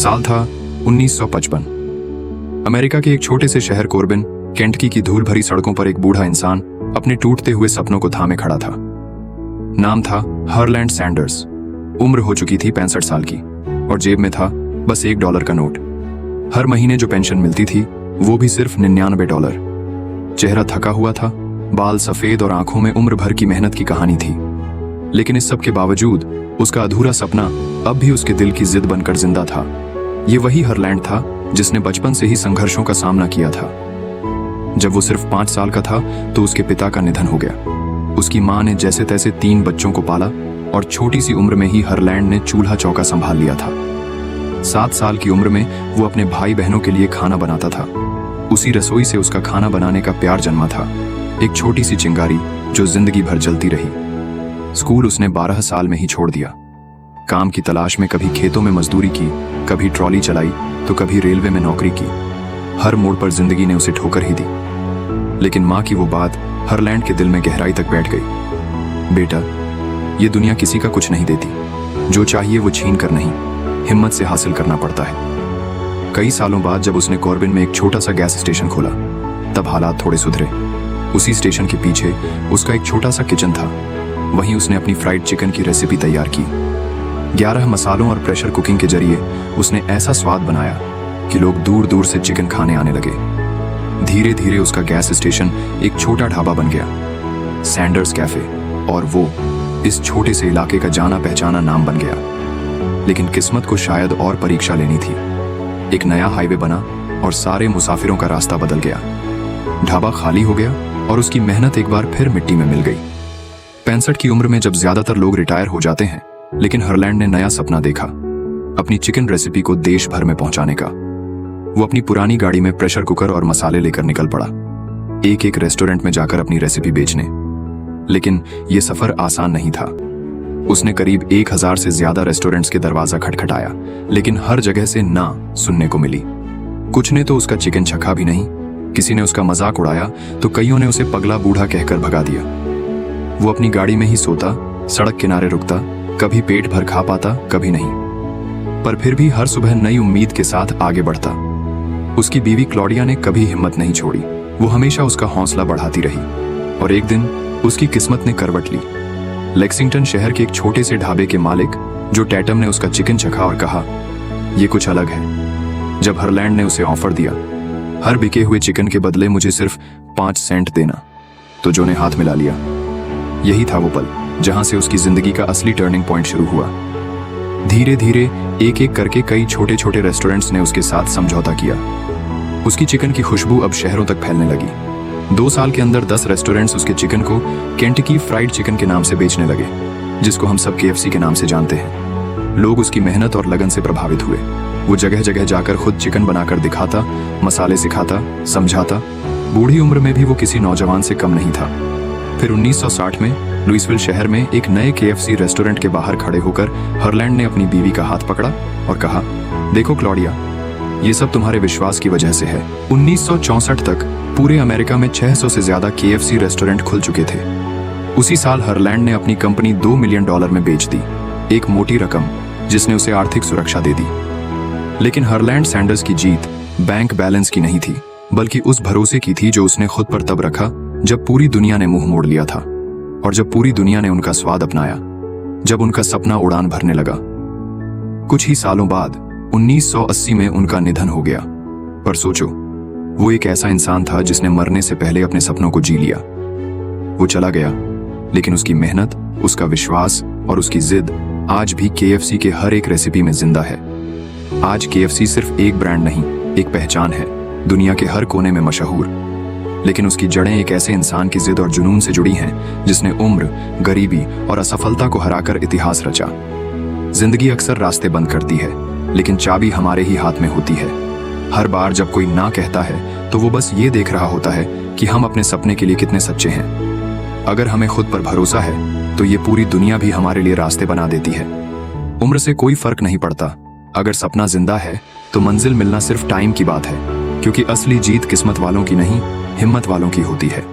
साल था 1955। अमेरिका के एक छोटे से शहर कोरबिन, केंटकी की धूल भरी सड़कों पर एक बूढ़ा इंसान अपने टूटते हुए सपनों को थामे खड़ा था। नाम था हरलैंड सैंडर्स। उम्र हो चुकी थी 65 साल की और जेब में था बस $1 का नोट। हर महीने जो पेंशन मिलती थी वो भी सिर्फ $99। चेहरा थका हुआ था, बाल सफेद और आंखों में उम्र भर की मेहनत की कहानी थी। लेकिन इस सब के बावजूद उसका अधूरा सपना अब भी उसके दिल की जिद बनकर जिंदा था। ये वही हरलैंड था जिसने बचपन से ही संघर्षों का सामना किया था। जब वो सिर्फ 5 साल का था तो उसके पिता का निधन हो गया। उसकी माँ ने जैसे तैसे 3 बच्चों को पाला और छोटी सी उम्र में ही हरलैंड ने चूल्हा चौका संभाल लिया था। 7 साल की उम्र में वो अपने भाई बहनों के लिए खाना बनाता था। उसी रसोई से उसका खाना बनाने का प्यार जन्मा था, एक छोटी सी चिंगारी जो जिंदगी भर जलती रही। स्कूल उसने 12 साल में ही छोड़ दिया। काम की तलाश में कभी खेतों में मजदूरी की, कभी ट्रॉली चलाई तो कभी रेलवे में नौकरी की। हर मोड़ पर जिंदगी ने उसे ठोकर ही दी। लेकिन माँ की वो बात हरलैंड के दिल में गहराई तक बैठ गई। बेटा, ये दुनिया किसी का कुछ नहीं देती। जो चाहिए वो छीन कर नहीं, हिम्मत से हासिल करना पड़ता है। कई सालों बाद जब उसने कॉर्बिन में एक छोटा सा गैस स्टेशन खोला, तब हालात थोड़े सुधरे। उसी स्टेशन के पीछे उसका एक छोटा सा किचन था। वहीं उसने अपनी फ्राइड चिकन की रेसिपी तैयार की। 11 मसालों और प्रेशर कुकिंग के जरिए उसने ऐसा स्वाद बनाया कि लोग दूर दूर से चिकन खाने आने लगे। धीरे धीरे उसका गैस स्टेशन एक छोटा ढाबा बन गया, सैंडर्स कैफे, और वो इस छोटे से इलाके का जाना पहचाना नाम बन गया। लेकिन किस्मत को शायद और परीक्षा लेनी थी। एक नया हाईवे बना और सारे मुसाफिरों का रास्ता बदल गया। ढाबा खाली हो गया और उसकी मेहनत एक बार फिर मिट्टी में मिल गई। 65 की उम्र में जब ज्यादातर लोग रिटायर हो जाते हैं, लेकिन हरलैंड ने नया सपना देखा, अपनी चिकन रेसिपी को देश भर में पहुंचाने का। वो अपनी पुरानी गाड़ी में प्रेशर कुकर और मसाले लेकर निकल पड़ा, एक एक रेस्टोरेंट में जाकर अपनी रेसिपी बेचने। लेकिन यह सफर आसान नहीं था। उसने करीब 1000 से ज्यादा रेस्टोरेंट्स के दरवाजा खटखटाया, लेकिन हर जगह से ना सुनने को मिली। कुछ ने तो उसका चिकन चखा भी नहीं, किसी ने उसका मजाक उड़ाया तो कईयों ने उसे पगला बूढ़ा कहकर भगा दिया। वो अपनी गाड़ी में ही सोता, सड़क किनारे रुकता, कभी पेट भर खा पाता, कभी नहीं। पर फिर भी हर सुबह नई उम्मीद के साथ आगे बढ़ता। उसकी बीवी क्लॉडिया ने कभी हिम्मत नहीं छोड़ी। वो हमेशा उसका हौसला बढ़ाती रही। और एक दिन उसकी किस्मत ने करवट ली। लेक्सिंगटन शहर के एक छोटे से ढाबे के मालिक, जो टैटम, ने उसका चिकन चखा और कहा, यह कुछ अलग है। जब हरलैंड ने उसे ऑफर दिया, हर बिके हुए चिकन के बदले मुझे सिर्फ 5 सेंट देना, तो जो ने हाथ मिला लिया। यही था वो पल जहां से उसकी जिंदगी का असली टर्निंग पॉइंट शुरू हुआ। धीरे धीरे एक एक करके कई छोटे छोटे रेस्टोरेंट्स ने उसके साथ समझौता किया। उसकी चिकन की खुशबू अब शहरों तक फैलने लगी। 2 साल के अंदर 10 रेस्टोरेंट्स उसके चिकन को केंटकी फ्राइड चिकन के नाम से बेचने लगे, जिसको हम सब KFC के नाम से जानते हैं। लोग उसकी मेहनत और लगन से प्रभावित हुए। वो जगह जगह जाकर खुद चिकन बनाकर दिखाता, मसाले सिखाता, समझाता। बूढ़ी उम्र में भी वो किसी नौजवान से कम नहीं था। फिर 1960 में लुइसविल शहर में एक नए KFC रेस्टोरेंट के बाहर खड़े होकर हरलैंड ने अपनी बीवी का हाथ पकड़ा और कहा, देखो क्लॉडिया, ये सब तुम्हारे विश्वास की वजह से है। 1964 तक पूरे अमेरिका में 600 से ज्यादा KFC रेस्टोरेंट खुल चुके थे। उसी साल हरलैंड ने अपनी कंपनी $2 मिलियन में बेच दी, एक मोटी रकम जिसने उसे आर्थिक सुरक्षा दे दी। लेकिन हरलैंड सैंडर्स की जीत बैंक बैलेंस की नहीं थी, बल्कि उस भरोसे की थी जो उसने खुद पर तब रखा जब पूरी दुनिया ने मुंह मोड़ लिया था, और जब पूरी दुनिया ने उनका स्वाद अपनाया, जब उनका सपना उड़ान भरने लगा। कुछ ही सालों बाद 1980 में उनका निधन हो गया। पर सोचो, वो एक ऐसा इंसान था जिसने मरने से पहले अपने सपनों को जी लिया। वो चला गया, लेकिन उसकी मेहनत, उसका विश्वास और उसकी जिद आज भी KFC के हर एक रेसिपी में जिंदा है। आज KFC सिर्फ एक ब्रांड नहीं, एक पहचान है, दुनिया के हर कोने में मशहूर। लेकिन उसकी जड़ें एक ऐसे इंसान की जिद और जुनून से जुड़ी हैं जिसने उम्र, गरीबी और असफलता को हराकर इतिहास रचा। जिंदगी अक्सर रास्ते बंद करती है, लेकिन चाबी हमारे ही हाथ में होती है। हर बार जब कोई ना कहता है तो वो बस ये देख रहा होता है कि हम अपने सपने के लिए कितने सच्चे हैं। अगर हमें खुद पर भरोसा है तो ये पूरी दुनिया भी हमारे लिए रास्ते बना देती है। उम्र से कोई फर्क नहीं पड़ता। अगर सपना जिंदा है तो मंजिल मिलना सिर्फ टाइम की बात है, क्योंकि असली जीत किस्मत वालों की नहीं, हिम्मत वालों की होती है।